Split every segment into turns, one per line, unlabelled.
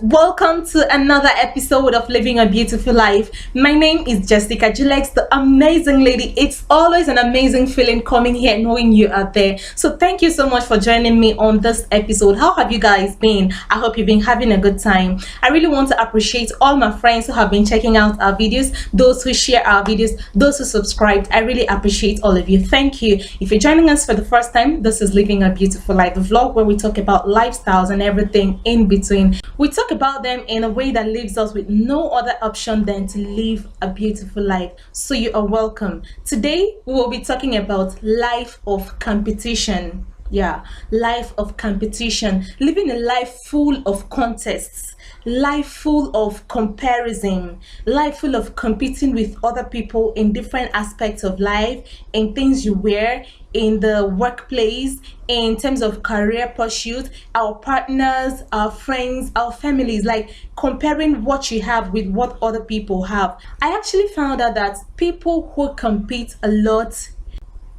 welcome to another episode of Living a Beautiful Life. My name is Jessica Julex, the amazing lady. It's always an amazing feeling coming here knowing you are there. So thank you so much for joining me on this episode. How have you guys been? I hope you've been having a good time. I really want to appreciate all my friends who have been checking out our videos, those who share our videos, those who subscribed. I really appreciate all of you. Thank you. If you're joining us for the first time, this is Living a Beautiful Life, the vlog where we talk about lifestyles and everything in between. We talk about them in a way that leaves us with no other option than to live a beautiful life. So you are welcome. Today we will be talking about life of competition. Yeah, life of competition. Living a life full of contests, life full of comparison, life full of competing with other people in different aspects of life, in things you wear, in the workplace, in terms of career pursuit, our partners, our friends, our families, like comparing what you have with what other people have. I actually found out that people who compete a lot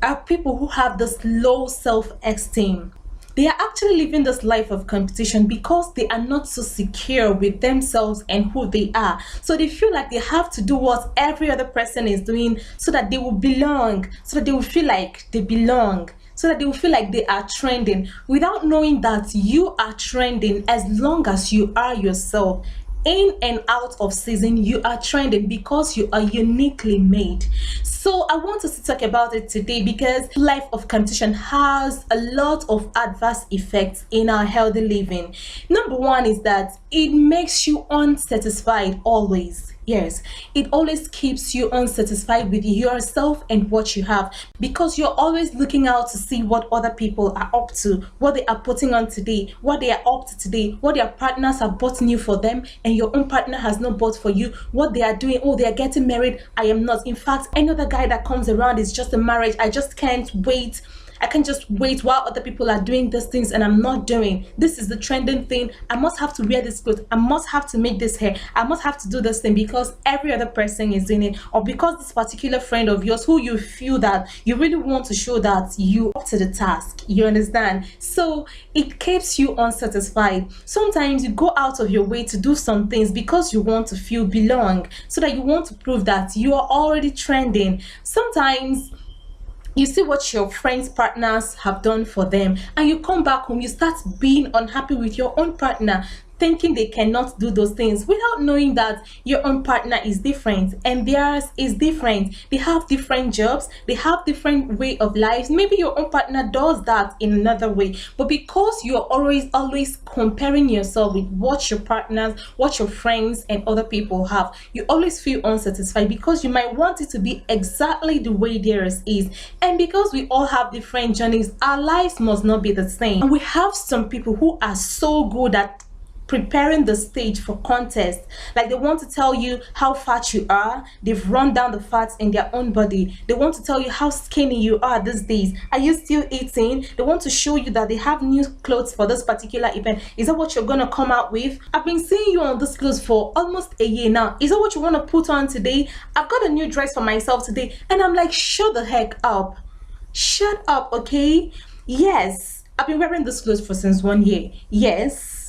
are people who have this low self-esteem. They are actually living this life of competition because they are not so secure with themselves and who they are. So they feel like they have to do what every other person is doing so that they will belong, so that they will feel like they belong, so that they will feel like they are trending, without knowing that you are trending as long as you are yourself. In and out of season, you are trending because you are uniquely made. So I want us to talk about it today because life of competition has a lot of adverse effects in our healthy living. Number one is that it makes you unsatisfied always. Yes, it always keeps you unsatisfied with yourself and what you have, because you're always looking out to see what other people are up to, what they are putting on today, what they are up to today, what their partners have bought new for them and your own partner has not bought for you, what they are doing. Oh, they are getting married. I am not. In fact, any other guy that comes around is just a marriage. I just can't wait. I can just wait while other people are doing these things and I'm not doing. This is the trending thing. I must have to wear this clothes. I must have to make this hair. I must have to do this thing because every other person is doing it, or because this particular friend of yours who you feel that you really want to show that you up to the task. You understand? So it keeps you unsatisfied. Sometimes you go out of your way to do some things because you want to feel belong, so that you want to prove that you are already trending. Sometimes you see what your friends' partners have done for them and you come back home, you start being unhappy with your own partner, thinking they cannot do those things, without knowing that your own partner is different and theirs is different. They have different jobs, they have different way of life. Maybe your own partner does that in another way, but because you're always comparing yourself with what your partners, what your friends and other people have, you always feel unsatisfied because you might want it to be exactly the way theirs is. And because we all have different journeys, our lives must not be the same. And we have some people who are so good at preparing the stage for contest, like they want to tell you how fat you are. They've run down the fats in their own body. They want to tell you how skinny you are these days. Are you still eating? They want to show you that they have new clothes for this particular event. Is that what you're gonna come out with? I've been seeing you on this clothes for almost a year now. Is that what you want to put on today? I've got a new dress for myself today. And I'm like, shut the heck up, shut up. Okay, yes, I've been wearing this clothes for since 1 year. Yes,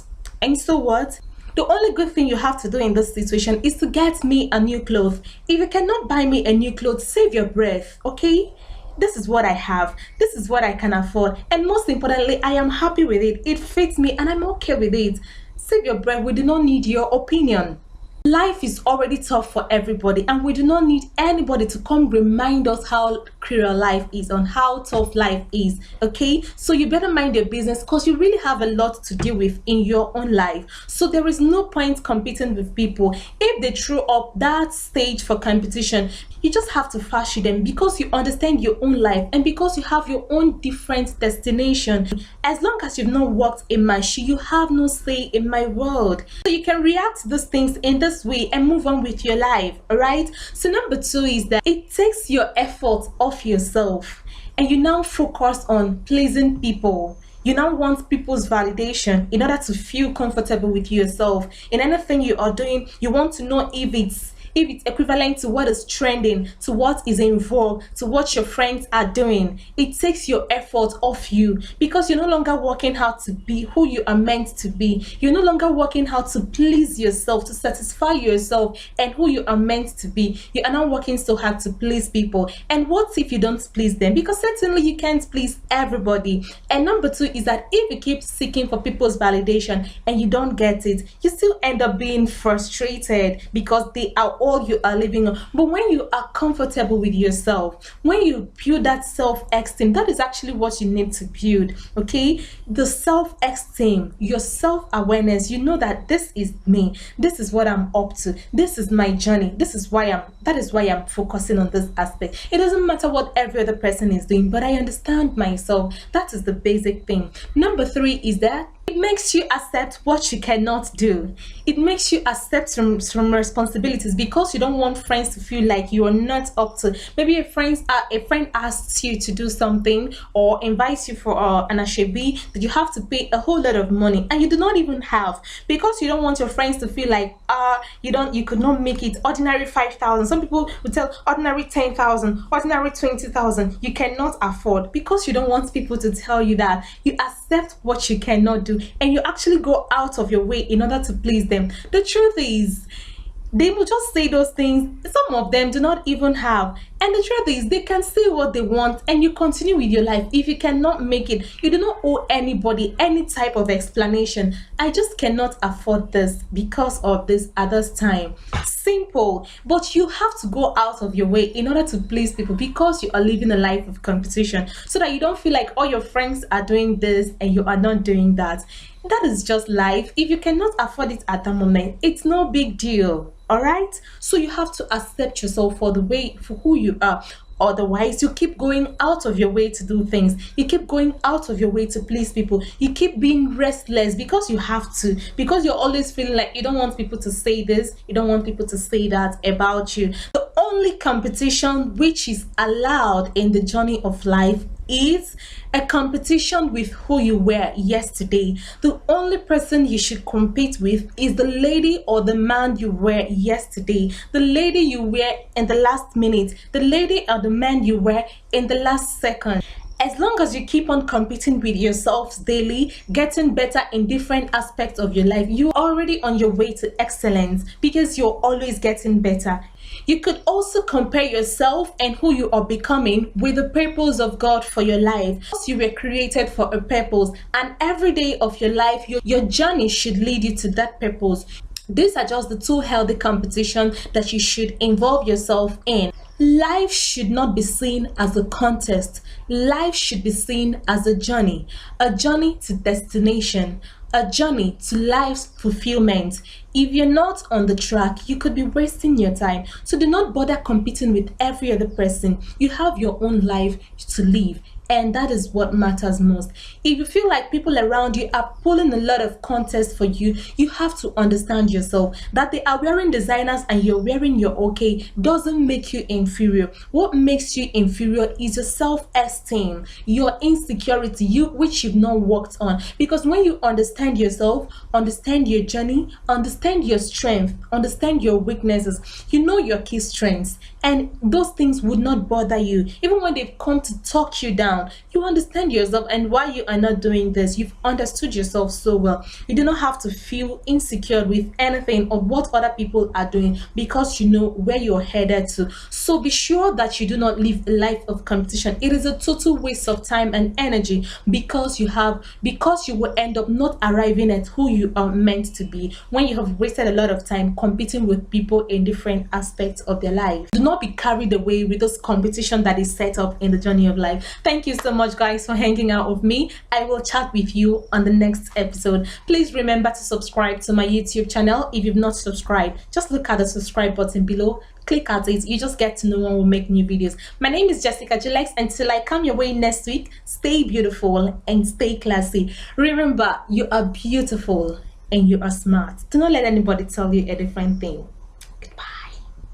and so what? The only good thing you have to do in this situation is to get me a new clothes. If you cannot buy me a new clothes, save your breath, okay? This is what I have. This is what I can afford. And most importantly, I am happy with it. It fits me and I'm okay with it. Save your breath. We do not need your opinion. Life is already tough for everybody and we do not need anybody to come remind us how cruel life is, on how tough life is. Okay, so you better mind your business because you really have a lot to deal with in your own life. So there is no point competing with people. If they throw up that stage for competition, you just have to fashion them because you understand your own life and because you have your own different destination. As long as you've not walked in my shoe, you have no say in my world. So you can react to these things in this way and move on with your life. All right, so number two is that it takes your effort off yourself and you now focus on pleasing people. You now want people's validation in order to feel comfortable with yourself. In anything you are doing, you want to know if if it's equivalent to what is trending, to what is in vogue, to what your friends are doing, it takes your effort off you, because you're no longer working hard to be who you are meant to be. You're no longer working hard to please yourself, to satisfy yourself and who you are meant to be. You are not working so hard to please people. And what if you don't please them? Because certainly you can't please everybody. And number two is that if you keep seeking for people's validation and you don't get it, you still end up being frustrated because they are all you are living on. But when you are comfortable with yourself, when you build that self-esteem, that is actually what you need to build. Okay, the self-esteem, your self-awareness. You know that this is me, this is what I'm up to, this is my journey, that is why I'm focusing on this aspect. It doesn't matter what every other person is doing, but I understand myself. That is the basic thing. Number three is that it makes you accept what you cannot do. It makes you accept some responsibilities, because you don't want friends to feel like you are not up to. Maybe a friend asks you to do something or invites you for an ashebi that you have to pay a whole lot of money and you do not even have, because you don't want your friends to feel like you could not make it. Ordinary 5,000. Some people would tell ordinary 10,000, ordinary 20,000. You cannot afford, because you don't want people to tell you that. You accept what you cannot do, and you actually go out of your way in order to please them. The truth is, they will just say those things some of them do not even have, and the truth is they can say what they want and you continue with your life. If you cannot make it, you do not owe anybody any type of explanation. I just cannot afford this because of this at this time. Simple. But you have to go out of your way in order to please people, because you are living a life of competition, so that you don't feel like all your friends are doing this and you are not doing that. That is just life. If you cannot afford it at the moment, it's no big deal. All right, so you have to accept yourself for who you are. Otherwise, you keep going out of your way to do things. You keep going out of your way to please people. You keep being restless because you have to, because you're always feeling like you don't want people to say this, you don't want people to say that about you. The only competition which is allowed in the journey of life is a competition with who you were yesterday. The only person you should compete with is the lady or the man you were yesterday, the lady you were in the last minute, the lady or the man you were in the last second. As long as you keep on competing with yourselves daily, getting better in different aspects of your life, you're already on your way to excellence, because you're always getting better. You could also compare yourself and who you are becoming with the purpose of God for your life. Because you were created for a purpose, and every day of your life, your journey should lead you to that purpose. These are just the two healthy competitions that you should involve yourself in. Life should not be seen as a contest. Life should be seen as a journey to destination, a journey to life's fulfillment. If you're not on the track, you could be wasting your time. So do not bother competing with every other person. You have your own life to live, and that is what matters most. If you feel like people around you are pulling a lot of contests for you, you have to understand yourself that they are wearing designers and you're wearing your okay doesn't make you inferior. What makes you inferior is your self-esteem, your insecurity, which you've not worked on. Because when you understand yourself, understand your journey, understand your strength, understand your weaknesses, you know your key strengths, and those things would not bother you. Even when they've come to talk you down, you understand yourself and why you are not doing this. You've understood yourself so well. You do not have to feel insecure with anything or what other people are doing, because you know where you're headed to. So be sure that you do not live a life of competition. It is a total waste of time and energy, because you will end up not arriving at who you are meant to be when you have wasted a lot of time competing with people in different aspects of their life. Do not be carried away with this competition that is set up in the journey of life. Thank you so much, guys, for hanging out with me. I will chat with you on the next episode. Please remember to subscribe to my YouTube channel. If you've not subscribed, just look at the subscribe button below, click at it. You just get to know when we make new videos. My name is Jessica Julex. Until I come your way next week, stay beautiful and stay classy. Remember, you are beautiful and you are smart. Do not let anybody tell you a different thing.